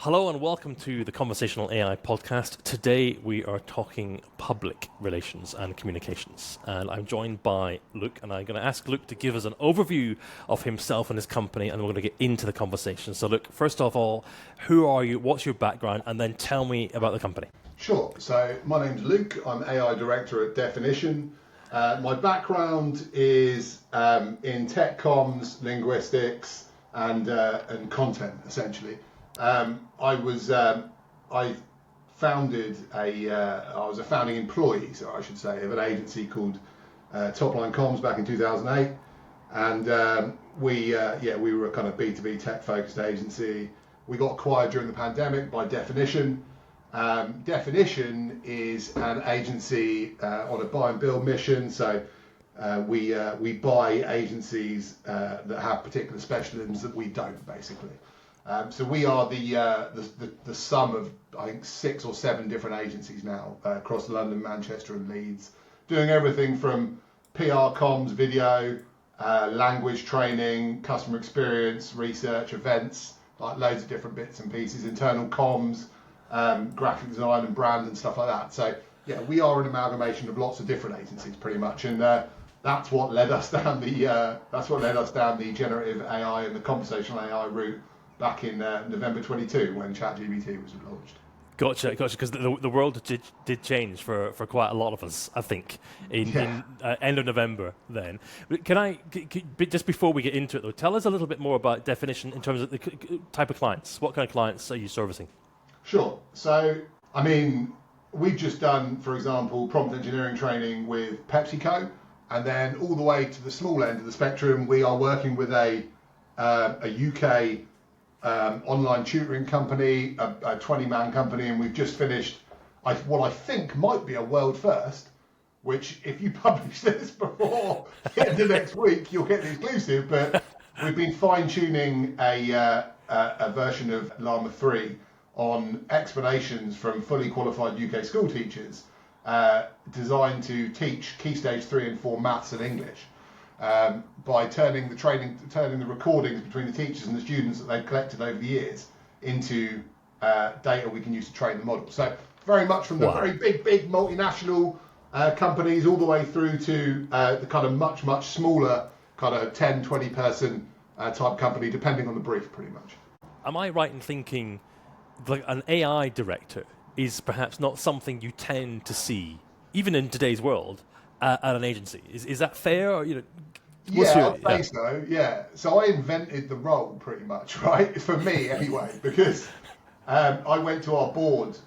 Hello and welcome to the Conversational AI podcast. Today we are talking public relations and communications. And I'm joined by Luke, and I'm going to ask Luke to give us an overview of himself and his company, and we're going to get into the conversation. So Luke, first of all, who are you, what's your background, and then tell me about the company. Sure. So my name's Luke. I'm AI Director at Definition. My background is in tech comms, linguistics, and content, essentially. I was a founding employee, so I should say, of an agency called Topline Comms back in 2008, and we were a kind of B2B tech focused agency. We got acquired during the pandemic by Definition. Definition is an agency on a buy and build mission, so we buy agencies that have particular specialisms that we don't, basically. So we are the sum of, I think, 6 or 7 different agencies now across London, Manchester and Leeds, doing everything from PR, comms, video, language training, customer experience, research, events, like loads of different bits and pieces, internal comms, graphic design and brand and stuff like that. So yeah, we are an amalgamation of lots of different agencies pretty much, and that's what led us down the generative AI and the conversational AI route back in November 22 when ChatGPT was launched. Gotcha. Because the world did change for quite a lot of us, I think, in end of November then. Just before we get into it though, tell us a little bit more about Definition in terms of the type of clients. What kind of clients are you servicing? Sure. So, I mean, we've just done, for example, prompt engineering training with PepsiCo, and then all the way to the small end of the spectrum, we are working with a UK online tutoring company, a 20-man company, and we've just finished what I think might be a world first, which if you publish this before the end of next week, you'll get the exclusive, but we've been fine-tuning a version of Llama 3 on explanations from fully qualified UK school teachers designed to teach Key Stage 3 and 4 maths and English. By turning the recordings between the teachers and the students that they've collected over the years into data we can use to train the model. So very much from the very big multinational companies all the way through to the kind of much smaller kind of 10, 20 person type company, depending on the brief, pretty much. Am I right in thinking that an AI director is perhaps not something you tend to see, even in today's world, at an agency? Is that fair? Or, I'd say so. Yeah. So I invented the role pretty much, right? For me anyway, because I went to our board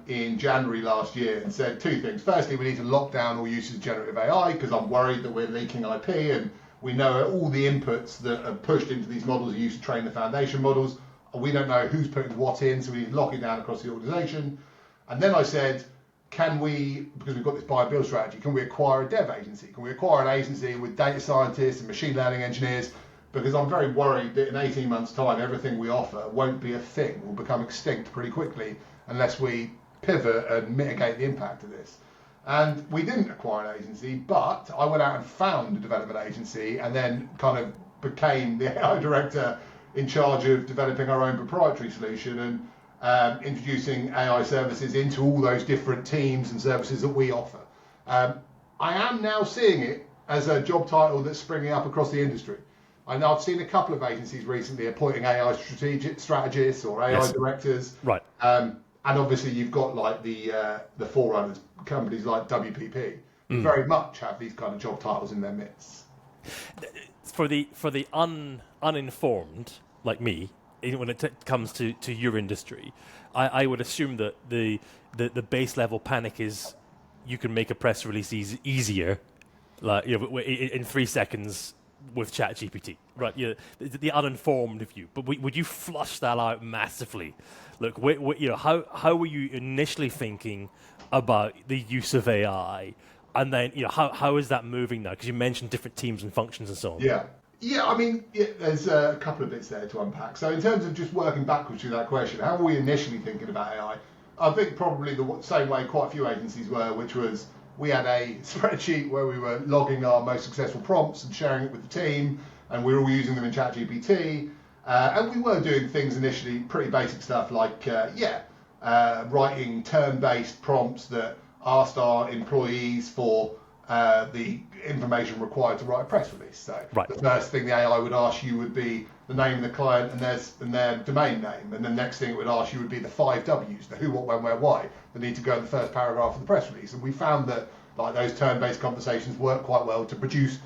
in January last year and said 2 things. Firstly, we need to lock down all uses of generative AI because I'm worried that we're leaking IP, and we know all the inputs that are pushed into these models are used to train the foundation models. We don't know who's putting what in, so we need to lock it down across the organization. And then I said, can we, because we've got this buy and build strategy, can we acquire a dev agency? Can we acquire an agency with data scientists and machine learning engineers? Because I'm very worried that in 18 months' time, everything we offer won't be a thing, will become extinct pretty quickly unless we pivot and mitigate the impact of this. And we didn't acquire an agency, but I went out and found a development agency and then kind of became the AI director in charge of developing our own proprietary solution and introducing AI services into all those different teams and services that we offer. I am now seeing it as a job title that's springing up across the industry. I know I've seen a couple of agencies recently appointing AI strategists or AI directors. Right. And obviously you've got like the forerunners, companies like WPP, who very much have these kind of job titles in their midst. For the uninformed, like me, when it comes to your industry, I would assume that the base level panic is you can make a press release easier, like in 3 seconds with ChatGPT, right? The uninformed view. But would you flush that out massively? Look, how were you initially thinking about the use of AI, and then how is that moving now? Because you mentioned different teams and functions and so on. Yeah, I mean, there's a couple of bits there to unpack. So in terms of just working backwards through that question, how were we initially thinking about AI? I think probably the same way quite a few agencies were, which was we had a spreadsheet where we were logging our most successful prompts and sharing it with the team, and we were all using them in ChatGPT. And we were doing things initially, pretty basic stuff like, writing turn-based prompts that asked our employees for the information required to write a press release. So the first thing the AI would ask you would be the name of the client and their domain name, and the next thing it would ask you would be the 5 W's, the who, what, when, where, why, that need to go in the first paragraph of the press release. And we found that like those turn-based conversations work quite well to produce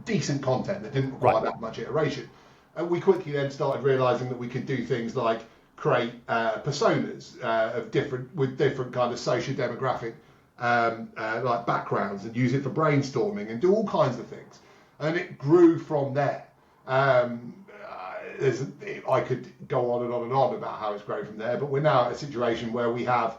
decent content that didn't require that much iteration. And we quickly then started realizing that we could do things like create personas of different kind of socio-demographic like backgrounds, and use it for brainstorming and do all kinds of things. And it grew from there. I could go on and on and on about how it's grown from there, but we're now at a situation where we have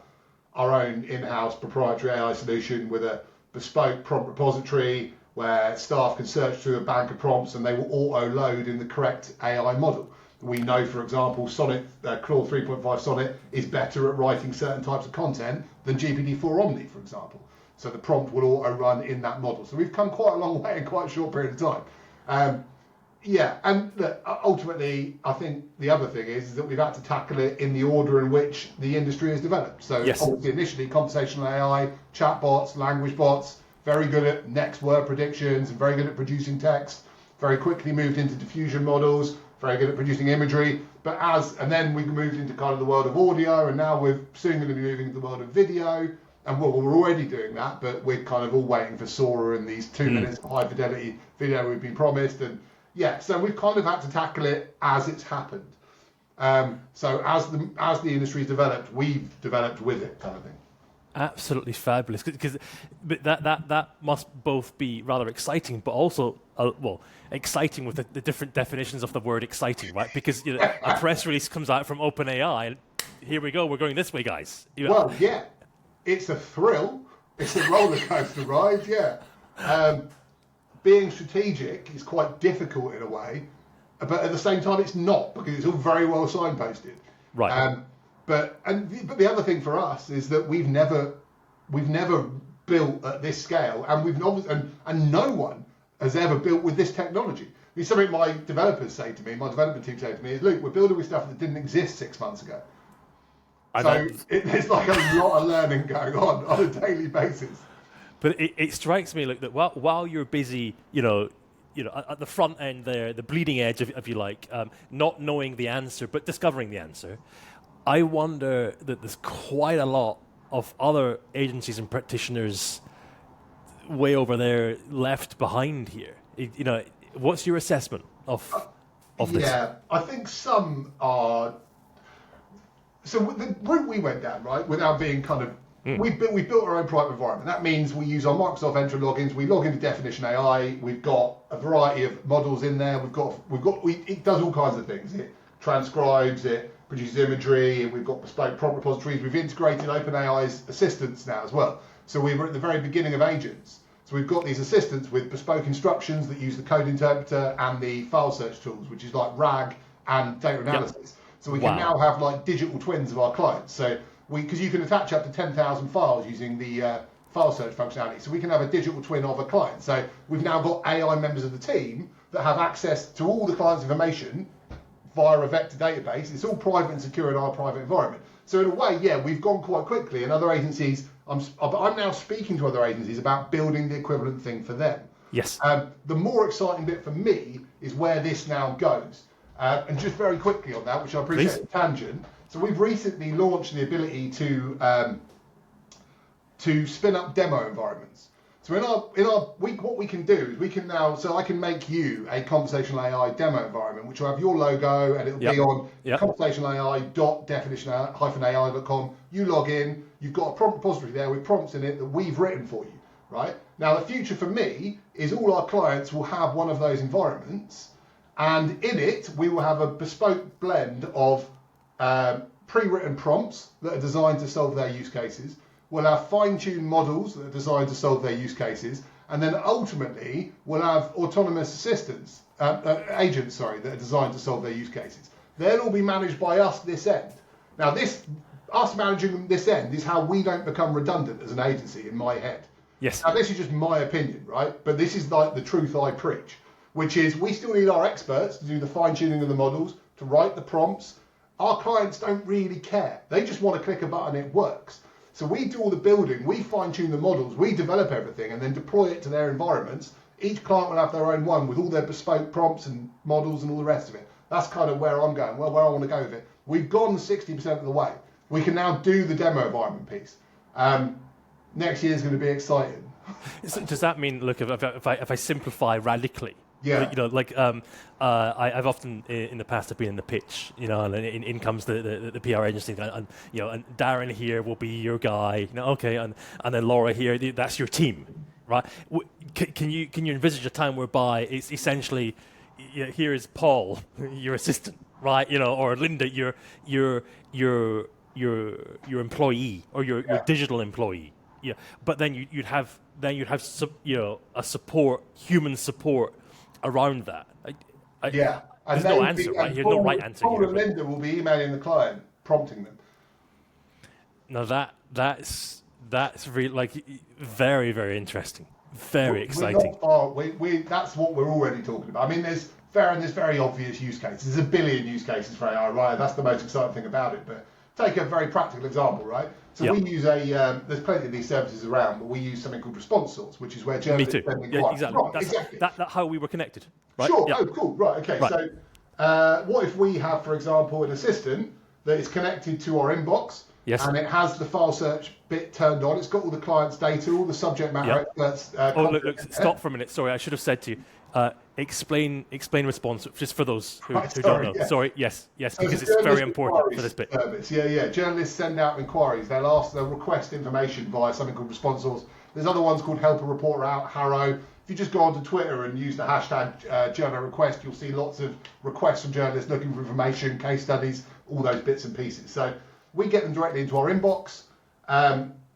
our own in-house proprietary AI solution with a bespoke prompt repository where staff can search through a bank of prompts and they will auto-load in the correct AI model. We know, for example, Claude 3.5 Sonnet is better at writing certain types of content than GPT-4 Omni, for example. So the prompt will auto-run in that model. So we've come quite a long way in quite a short period of time. And look, ultimately, I think the other thing is that we've had to tackle it in the order in which the industry has developed. So obviously, initially, conversational AI, chatbots, language bots, very good at next word predictions and very good at producing text. Very quickly moved into diffusion models, very good at producing imagery. And then we moved into kind of the world of audio, and now we're soon going to be moving into the world of video. And we're already doing that, but we're kind of all waiting for Sora and these 2 minutes of high fidelity video we've been promised. And so we've kind of had to tackle it as it's happened. So as the industry's developed, we've developed with it, kind of thing. Absolutely fabulous, because that must both be rather exciting, but also exciting with the different definitions of the word exciting, right? Because a press release comes out from OpenAI, and here we go, we're going this way, guys. Well, yeah, it's a thrill, it's a roller coaster ride, being strategic is quite difficult in a way, but at the same time it's not, because it's all very well signposted. Right. But the other thing for us is that we've never built at this scale, and no one has ever built with this technology. It's something my development team say to me is, Luke, we're building with stuff that didn't exist 6 months ago. There's like a lot of learning going on a daily basis. But it strikes me, look, that while you're busy, at the front end there, the bleeding edge, if you like, not knowing the answer, but discovering the answer, I wonder that there's quite a lot of other agencies and practitioners way over there left behind here. What's your assessment of this? Yeah, I think some are. So the route we went down, right, without being kind of, we built our own private environment. That means we use our Microsoft Entra logins. We log into Definition AI. We've got a variety of models in there. It does all kinds of things. It transcribes, it produces imagery. We've got bespoke prompt repositories. We've integrated OpenAI's assistants now as well. So we were at the very beginning of agents. So we've got these assistants with bespoke instructions that use the code interpreter and the file search tools, which is like RAG and data analysis. Yep. So we can now have like digital twins of our clients. So because you can attach up to 10,000 files using the file search functionality. So we can have a digital twin of a client. So we've now got AI members of the team that have access to all the client's information via a vector database. It's all private and secure in our private environment. So in a way, we've gone quite quickly, and other agencies, I'm now speaking to other agencies about building the equivalent thing for them. Yes. The more exciting bit for me is where this now goes. And just very quickly on that, which I appreciate the tangent. So we've recently launched the ability to spin up demo environments. So what we can do is we can now, so I can make you a conversational AI demo environment, which will have your logo, and it'll be on conversationalai.definition-ai.com. You log in, you've got a prompt repository there with prompts in it that we've written for you, right? Now the future for me is all our clients will have one of those environments, and in it we will have a bespoke blend of pre-written prompts that are designed to solve their use cases. We'll have fine-tuned models that are designed to solve their use cases, and then ultimately we'll have autonomous agents, that are designed to solve their use cases. They'll all be managed by us this end. Now us managing this end is how we don't become redundant as an agency in my head. Yes. Now this is just my opinion, right? But this is like the truth I preach, which is we still need our experts to do the fine-tuning of the models, to write the prompts. Our clients don't really care. They just want to click a button, it works. So we do all the building, we fine tune the models, we develop everything and then deploy it to their environments. Each client will have their own one with all their bespoke prompts and models and all the rest of it. That's kind of where I'm going, where I want to go with it. We've gone 60% of the way. We can now do the demo environment piece. Next year is going to be exciting. So does that mean, look, if I simplify radically, yeah, I've often in the past have been in the pitch, and in comes the PR agency, and and Darren here will be your guy, okay, and then Laura here, that's your team, right? Can you envisage a time whereby it's essentially, here is Paul, your assistant, right? Or Linda, your employee or your digital employee. Yeah, but then you'd have a human support around that. There's no answer, right? There's no right answer. Paul and Linda will be emailing the client, prompting them. Now that's really very, very interesting, very exciting. That's what we're already talking about. I mean, there's very obvious use cases. There's a billion use cases for AI, right? That's the most exciting thing about it. But take a very practical example, right? So we use there's plenty of these services around, but we use something called response source, which is where journalists send inquiries. Yeah, exactly. Right, exactly. That's how we were connected, right? Sure. Yeah. Oh, cool. Right. Okay. Right. So what if we have, for example, an assistant that is connected to our inbox, and it has the file search bit turned on. It's got all the client's data, all the subject matter experts. Look, stop for a minute. Sorry, I should have said to you, explain response, just for those who don't know. Yeah. Sorry, yes, because it's very important for this bit. Service. Yeah. Journalists send out inquiries. They'll request information via something called response source. There's other ones called help a reporter out, Harrow. If you just go onto Twitter and use the hashtag journal request, you'll see lots of requests from journalists looking for information, case studies, all those bits and pieces. So we get them directly into our inbox.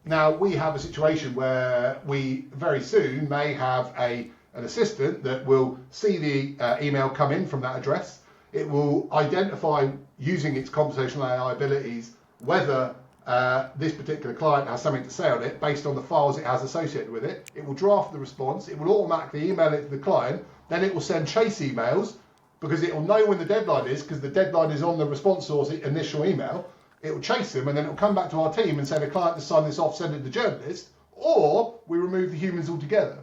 Now we have a situation where we very soon may have an assistant that will see the email come in from that address. It will identify, using its conversational AI abilities, whether this particular client has something to say on it based on the files it has associated with it. It will draft the response. It will automatically email it to the client. Then it will send chase emails because it will know when the deadline is, because the deadline is on the response source initial email. It will chase them, and then it will come back to our team and say the client has signed this off, send it to the journalist, or we remove the humans altogether.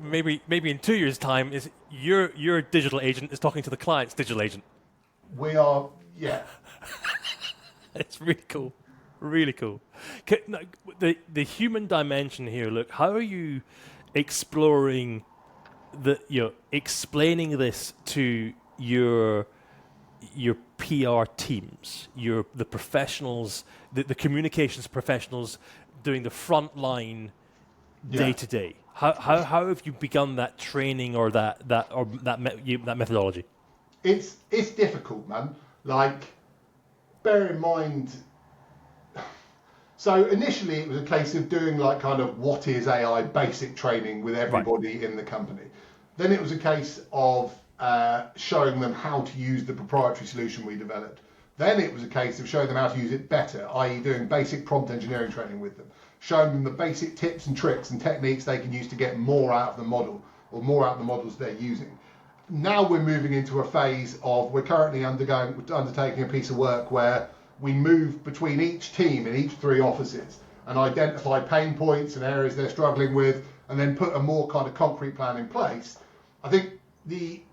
Maybe in 2 years' time, is your digital agent is talking to the client's digital agent? We are, yeah. It's really cool, really cool. The human dimension here. Look, how are you exploring explaining this to your PR teams, the professionals, the communications professionals doing the front line day to day? How have you begun that training or that methodology? It's difficult, man. Bear in mind. So initially it was a case of doing what is AI basic training with everybody in the company. Then it was a case of showing them how to use the proprietary solution we developed. Then it was a case of showing them how to use it better, i.e. doing basic prompt engineering training with them, showing them the basic tips and tricks and techniques they can use to get more out of the model or more out of the models they're using. Now we're moving into a phase of, we're currently undertaking a piece of work where we move between each team in each 3 offices and identify pain points and areas they're struggling with, and then put a more kind of concrete plan in place. I think the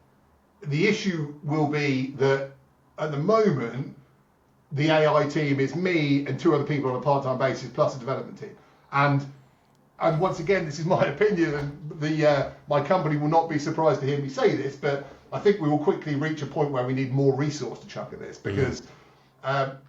issue will be that at the moment, the AI team is me and 2 other people on a part-time basis plus a development team. And once again, this is my opinion, and my company will not be surprised to hear me say this, but I think we will quickly reach a point where we need more resource to chuck at this, because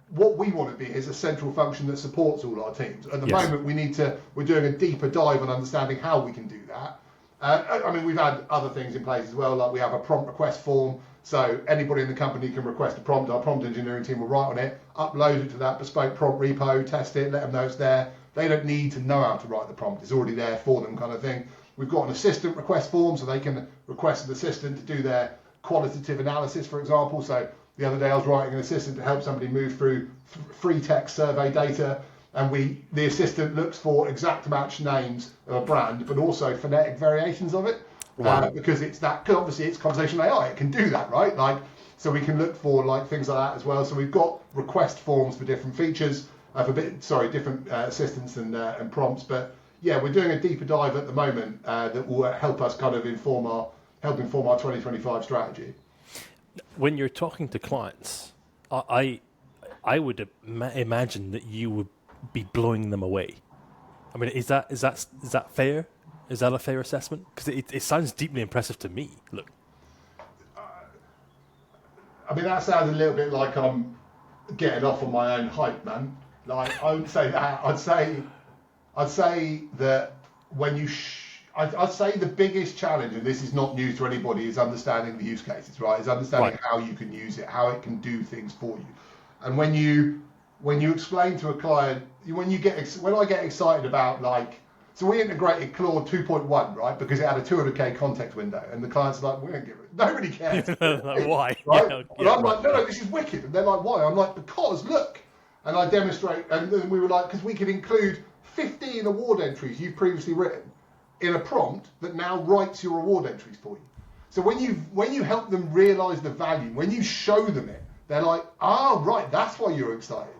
what we want to be is a central function that supports all our teams. At the moment, we're doing a deeper dive on understanding how we can do that. I mean, we've had other things in place as well, like we have a prompt request form, so anybody in the company can request a prompt. Our prompt engineering team will write on it, upload it to that bespoke prompt repo, test it, let them know it's there. They don't need to know how to write the prompt. It's already there for them, kind of thing. We've got an assistant request form, so they can request an assistant to do their qualitative analysis, for example. So the other day I was writing an assistant to help somebody move through free text survey data, and the assistant looks for exact match names of a brand, but also phonetic variations of it. Wow. because it's that. Cause obviously, it's conversational AI. It can do that, right? Like, so we can look for like things like that as well. So we've got request forms for different features, different assistants and prompts. But yeah, we're doing a deeper dive at the moment that will help us kind of inform our 2025 strategy. When you're talking to clients, I would imagine that you would be blowing them away. I mean, is that fair? Is that a fair assessment? Because it sounds deeply impressive to me. Look, I mean, that sounds a little bit like I'm getting off on my own hype, man. Like, I wouldn't say that. I'd say that when you, I'd say the biggest challenge, and this is not news to anybody, is understanding the use cases, right? Is understanding how you can use it, how it can do things for you. And when you explain to a client, when I get excited about like, so we integrated Claude 2.1, right? Because it had a 200K context window, and the client's like, we don't give it, nobody cares. like, why? Right? Yeah, And I'm like, no, this is wicked. And they're like, why? I'm like, because look. And I demonstrate, and then we were like, because we could include 15 award entries you've previously written in a prompt that now writes your award entries for you. So when you help them realize the value, when you show them it, they're like, right, that's why you're excited.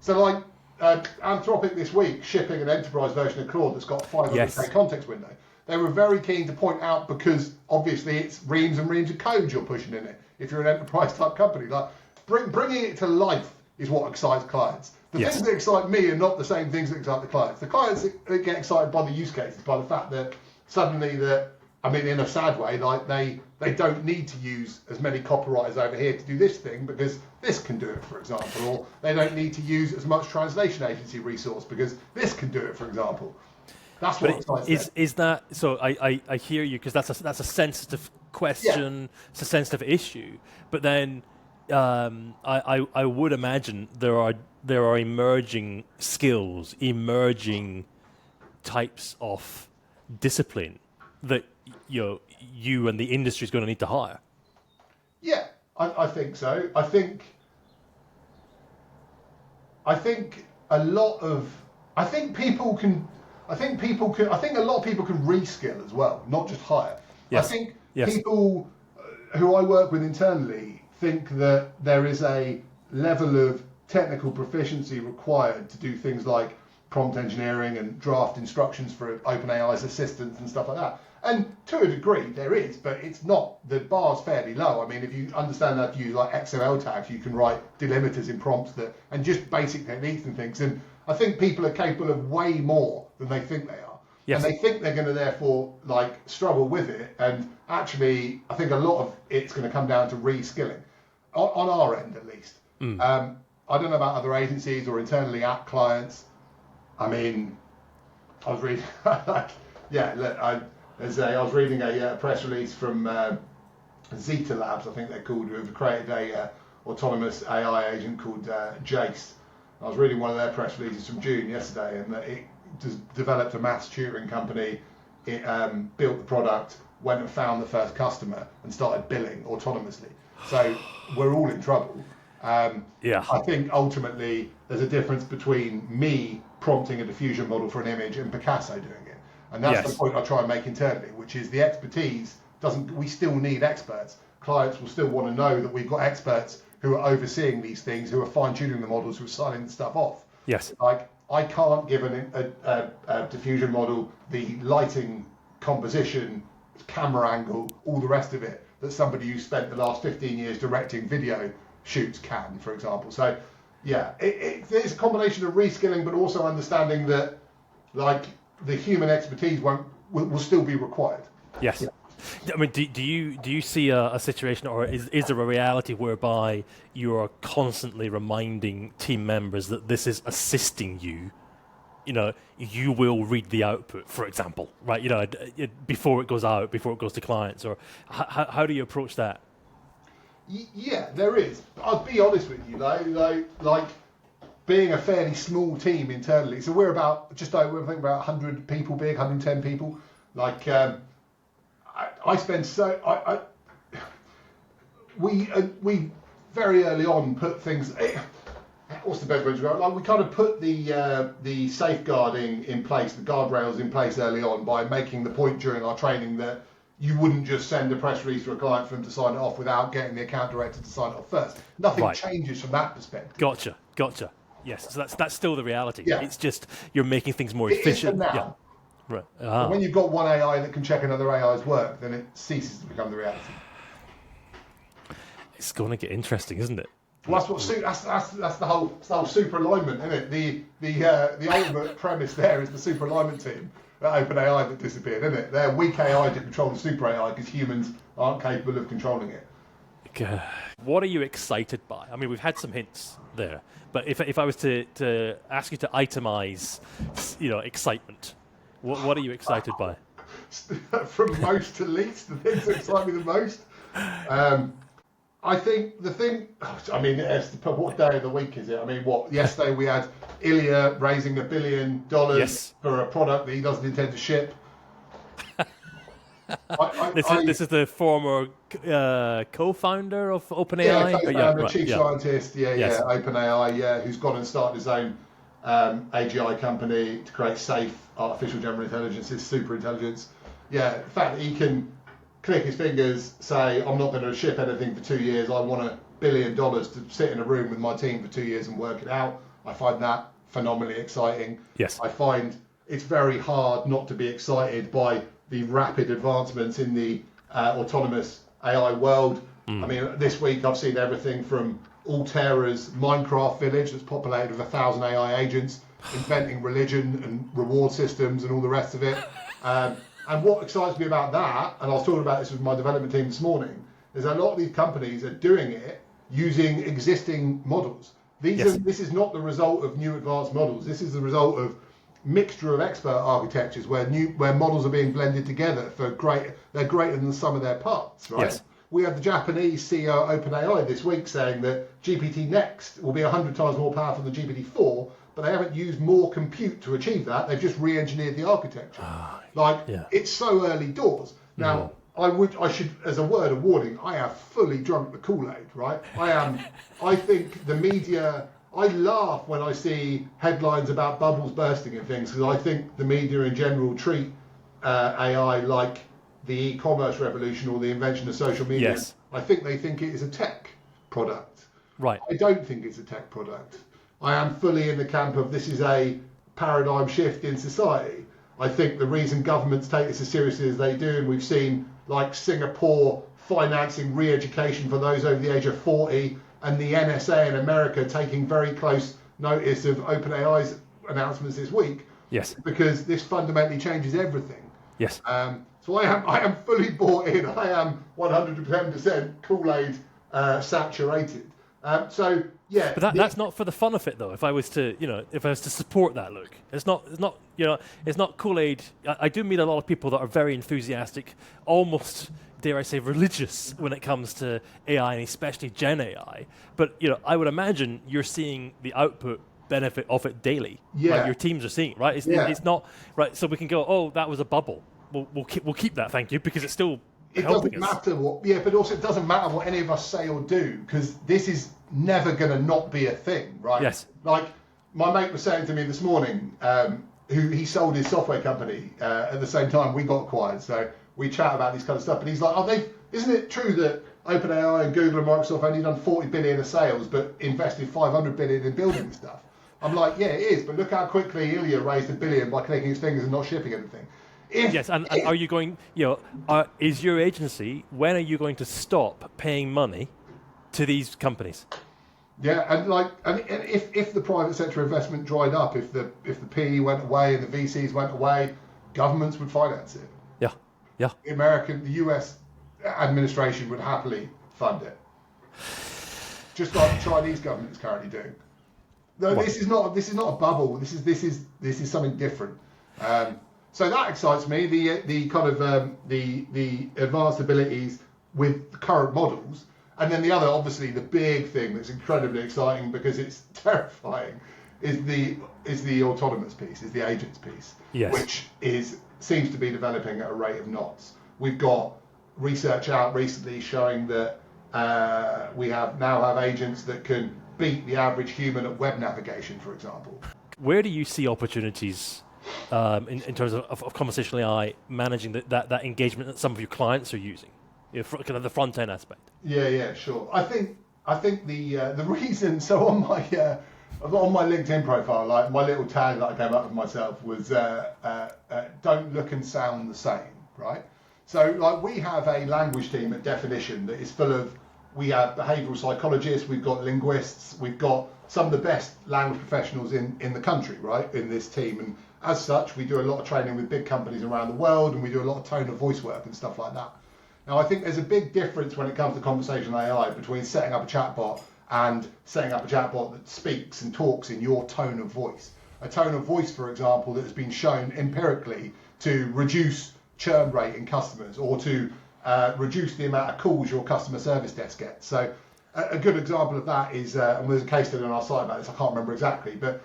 So like Anthropic this week shipping an enterprise version of Claude that's got 500K context window. They were very keen to point out, because obviously it's reams and reams of code you're pushing in it. If you're an enterprise type company, like bringing it to life is what excites clients. The things that excite me are not the same things that excite the clients. The clients that get excited by the use cases, by the fact that suddenly I mean, in a sad way, like they don't need to use as many copywriters over here to do this thing because this can do it, for example, or they don't need to use as much translation agency resource because this can do it, for example. That's what excites them. Is that so? I hear you, because that's a sensitive question. Yeah. It's a sensitive issue. But then I would imagine there are emerging skills, emerging types of discipline that you and the industry is going to need to hire. Yeah, I think so. I think a lot of I think a lot of people can reskill as well, not just hire. Yes. I think people who I work with internally think that there is a level of technical proficiency required to do things like prompt engineering and draft instructions for OpenAI's assistants and stuff like that. And to a degree there is, but it's not, the bar's fairly low. I mean, if you understand how to use like XML tags, you can write delimiters in prompts and just basic techniques and things. And I think people are capable of way more than they think they are. Yes. And they think they're going to therefore like struggle with it. And actually, I think a lot of it's going to come down to reskilling on our end, at least. I don't know about other agencies or internally at clients. I mean, I was reading, I was reading a press release from Zeta Labs, I think they're called, who have created a autonomous AI agent called Jace. I was reading one of their press releases from June yesterday, and it just developed a maths tutoring company. It built the product, went and found the first customer, and started billing autonomously. So we're all in trouble. I think ultimately there's a difference between me prompting a diffusion model for an image and Picasso doing it. And that's the point I try and make internally, which is the expertise we still need experts. Clients will still want to know that we've got experts who are overseeing these things, who are fine-tuning the models, who are signing the stuff off. Yes. Like, I can't give a diffusion model the lighting, composition, camera angle, all the rest of it that somebody who spent the last 15 years directing video shoots can, for example. So, yeah, it's a combination of reskilling, but also understanding that, like, the human expertise will still be required. Yes. Yeah. I mean, do you see a situation, or is there a reality whereby you are constantly reminding team members that this is assisting you? You know, you will read the output, for example, right? You know, before it goes out, before it goes to clients, or how do you approach that? Yeah, there is. I'll be honest with you, though, like being a fairly small team internally. So we're about just over, I think, about 100 people big, 110 people. Like, I spend we very early on put things. What's the best way to go? Like, we kind of put the safeguarding in place, the guardrails in place early on by making the point during our training that you wouldn't just send a press release to a client for them to sign it off without getting the account director to sign it off first. Nothing changes from that perspective. Gotcha. Yes, so that's still the reality. Yeah. It's just you're making things more efficient. It is for Yeah. now. Right. But when you've got one AI that can check another AI's work, then it ceases to become the reality. It's going to get interesting, isn't it? Well, that's the whole super alignment, isn't it? The ultimate premise there is the super alignment team at OpenAI that disappeared, isn't it? They're weak AI to control the super AI because humans aren't capable of controlling it. What are you excited by? I mean, we've had some hints there, but if I was to ask you to itemize, excitement, what are you excited by? From most to least, the things that excite me the most. I think the thing, what day of the week is it? I mean, yesterday we had Ilya raising $1 billion for a product that he doesn't intend to ship. This is the former co-founder of OpenAI? Co-founder, chief scientist, OpenAI, who's gone and started his own AGI company to create safe artificial general intelligence, his super intelligence. Yeah, the fact that he can click his fingers, say, I'm not going to ship anything for 2 years, I want $1 billion to sit in a room with my team for 2 years and work it out. I find that phenomenally exciting. Yes. I find it's very hard not to be excited by the rapid advancements in the autonomous AI world. I mean, this week I've seen everything from Altera's Minecraft village that's populated with 1,000 AI agents, inventing religion and reward systems and all the rest of it. And what excites me about that, and I was talking about this with my development team this morning, is a lot of these companies are doing it using existing models. This is not the result of new advanced models. This is the result of mixture of expert architectures where models are being blended together they're greater than the sum of their parts, right? Yes. We had the Japanese CEO of OpenAI this week saying that GPT Next will be 100 times more powerful than GPT-4, but they haven't used more compute to achieve that. They've just re-engineered the architecture. It's so early doors. Now, I should, as a word of warning, I have fully drunk the Kool-Aid, right? I think the media, I laugh when I see headlines about bubbles bursting and things, because I think the media in general treat AI like the e-commerce revolution or the invention of social media. Yes. I think they think it is a tech product. Right. I don't think it's a tech product. I am fully in the camp of this is a paradigm shift in society. I think the reason governments take this as seriously as they do, and we've seen like Singapore financing re-education for those over the age of 40, and the NSA in America taking very close notice of OpenAI's announcements this week. Yes. Because this fundamentally changes everything. Yes. So I am fully bought in. I am 110% Kool-Aid saturated. But that's not for the fun of it, though. If I was to support that look, it's not Kool-Aid. I do meet a lot of people that are very enthusiastic, almost, dare I say, religious when it comes to AI, and especially Gen AI. But I would imagine you're seeing the output benefit of it daily. Yeah. Right? Your teams are seeing it, right? It's not right. So we can go, oh, that was a bubble. We'll keep that, thank you, because it's still. It doesn't matter but also it doesn't matter what any of us say or do, because this is never going to not be a thing, right? Yes. Like my mate was saying to me this morning, who he sold his software company at the same time we got acquired. So we chat about this kind of stuff, and he's like, isn't it true that OpenAI and Google and Microsoft only done 40 billion of sales, but invested 500 billion in building stuff? I'm like, yeah, it is, but look how quickly Ilya raised $1 billion by clicking his fingers and not shipping anything. And are you going? Is your agency? When are you going to stop paying money to these companies? Yeah, and if the private sector investment dried up, if the PE went away and the VCs went away, governments would finance it. Yeah. The US administration would happily fund it, just like the Chinese government is currently doing. No, this is not a bubble. This is something different. So that excites me. The kind of the advanced abilities with current models, and then the other, obviously, the big thing that's incredibly exciting because it's terrifying, is the autonomous piece, is the agents piece, which seems to be developing at a rate of knots. We've got research out recently showing that we now have agents that can beat the average human at web navigation, for example. Where do you see opportunities in terms of conversational AI managing that engagement that some of your clients are using, kind of the front end aspect. Yeah, sure. I think the reason. So on my LinkedIn profile, like my little tag that I came up with myself was "Don't look and sound the same." Right. So like we have a language team at Definition that is full of. We have behavioural psychologists, we've got linguists, we've got some of the best language professionals in the country, right, in this team. And as such, we do a lot of training with big companies around the world, and we do a lot of tone of voice work and stuff like that. Now, I think there's a big difference when it comes to conversational AI between setting up a chatbot and setting up a chatbot that speaks and talks in your tone of voice. A tone of voice, for example, that has been shown empirically to reduce churn rate in customers or to reduce the amount of calls your customer service desk gets. So a good example of that is, and there's a case study on our site about this, I can't remember exactly, but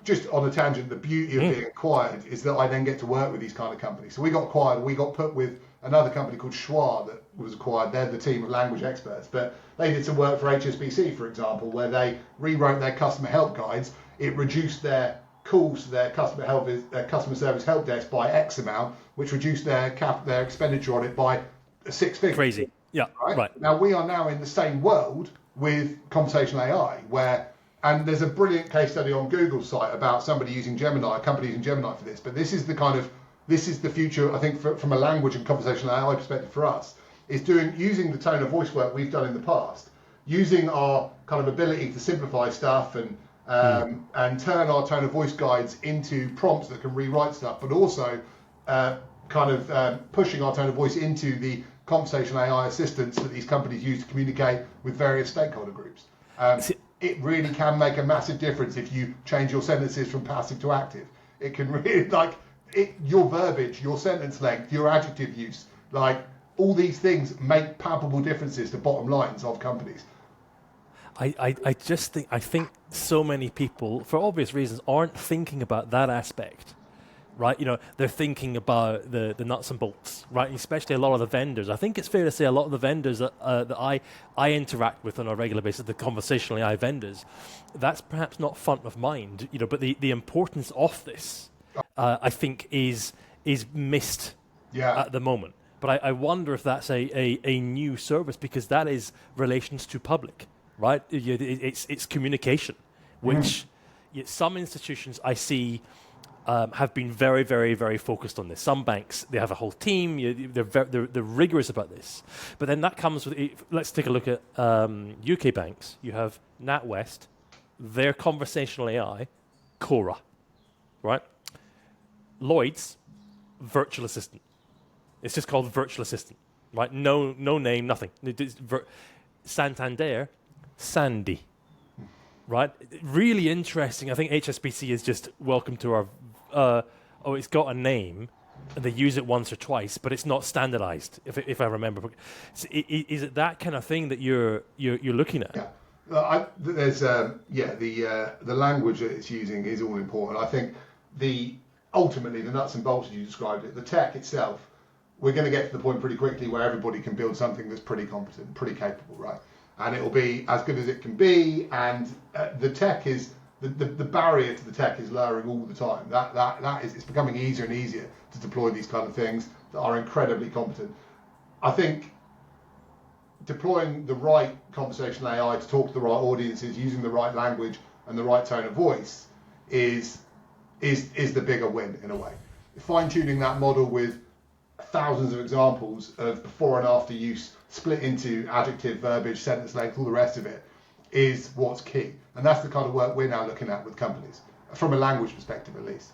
just on a tangent, the beauty of being acquired is that I then get to work with these kind of companies. So we got acquired, we got put with another company called Schwa that was acquired. They're the team of language experts, but they did some work for HSBC, for example, where they rewrote their customer help guides. It reduced their calls to their customer service help desk by X amount, which reduced their expenditure on it by 6 figures. Crazy. Yeah. Right. Now we are now in the same world with conversational AI, and there's a brilliant case study on Google's site about somebody using Gemini, a company using Gemini for this. But this is the future, I think, from a language and conversational AI perspective for us, is using the tone of voice work we've done in the past, using our kind of ability to simplify stuff and turn our tone of voice guides into prompts that can rewrite stuff, but also pushing our tone of voice into the conversational AI assistants that these companies use to communicate with various stakeholder groups. It really can make a massive difference if you change your sentences from passive to active. It can really, your verbiage, your sentence length, your adjective use, all these things make palpable differences to bottom lines of companies. I think so many people, for obvious reasons, aren't thinking about that aspect, right? They're thinking about the nuts and bolts, right? Especially a lot of the vendors. I think it's fair to say a lot of the vendors that I interact with on a regular basis, the conversational AI vendors, that's perhaps not front of mind, but the importance of this, I think, is missed at the moment. But I wonder if that's a new service, because that is relations to public. Right, it's communication, which some institutions I see have been very, very, very focused on this. Some banks, they have a whole team. They're rigorous about this. But then that comes with. Let's take a look at UK banks. You have NatWest, their conversational AI, Cora, right? Lloyd's, virtual assistant. It's just called virtual assistant, right? No name, nothing. Santander, Sandy, right? Really interesting. I think HSBC is just welcome to our. It's got a name, and they use it once or twice, but it's not standardized. If I remember, is it that kind of thing that you're looking at? Yeah, there's the language that it's using is all important. I think ultimately the nuts and bolts, as you described it, the tech itself, we're going to get to the point pretty quickly where everybody can build something that's pretty competent, pretty capable, right? And it will be as good as it can be, and the tech is the barrier to the tech is lowering all the time. It's becoming easier and easier to deploy these kind of things that are incredibly competent. I think deploying the right conversational AI to talk to the right audiences, using the right language and the right tone of voice is the bigger win in a way. Fine tuning that model with thousands of examples of before and after use, split into adjective, verbiage, sentence length, all the rest of it, is what's key. And that's the kind of work we're now looking at with companies, from a language perspective at least.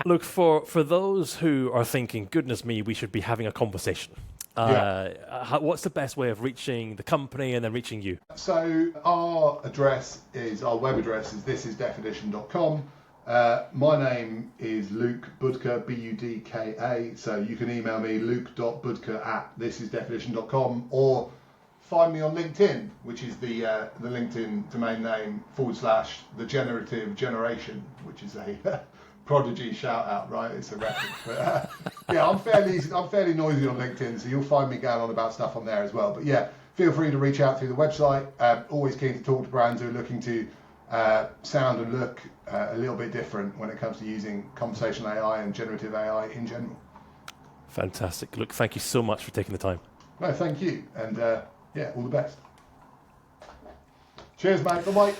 Look, for those who are thinking, goodness me, we should be having a conversation. What's the best way of reaching the company and then reaching you? So our web address is thisisdefinition.com. My name is Luke Budka, Budka. So you can email me luke.budka@thisisdefinition.com, or find me on LinkedIn, which is the LinkedIn domain name /the Generative Generation, which is a Prodigy shout out, right? It's a reference. But I'm fairly noisy on LinkedIn, so you'll find me going on about stuff on there as well. But yeah, feel free to reach out through the website. Always keen to talk to brands who are looking to sound and look a little bit different when it comes to using conversational AI and generative AI in general. Fantastic. Look, thank you so much for taking the time. No, thank you. And yeah, all the best. Cheers, mate. Bye-bye.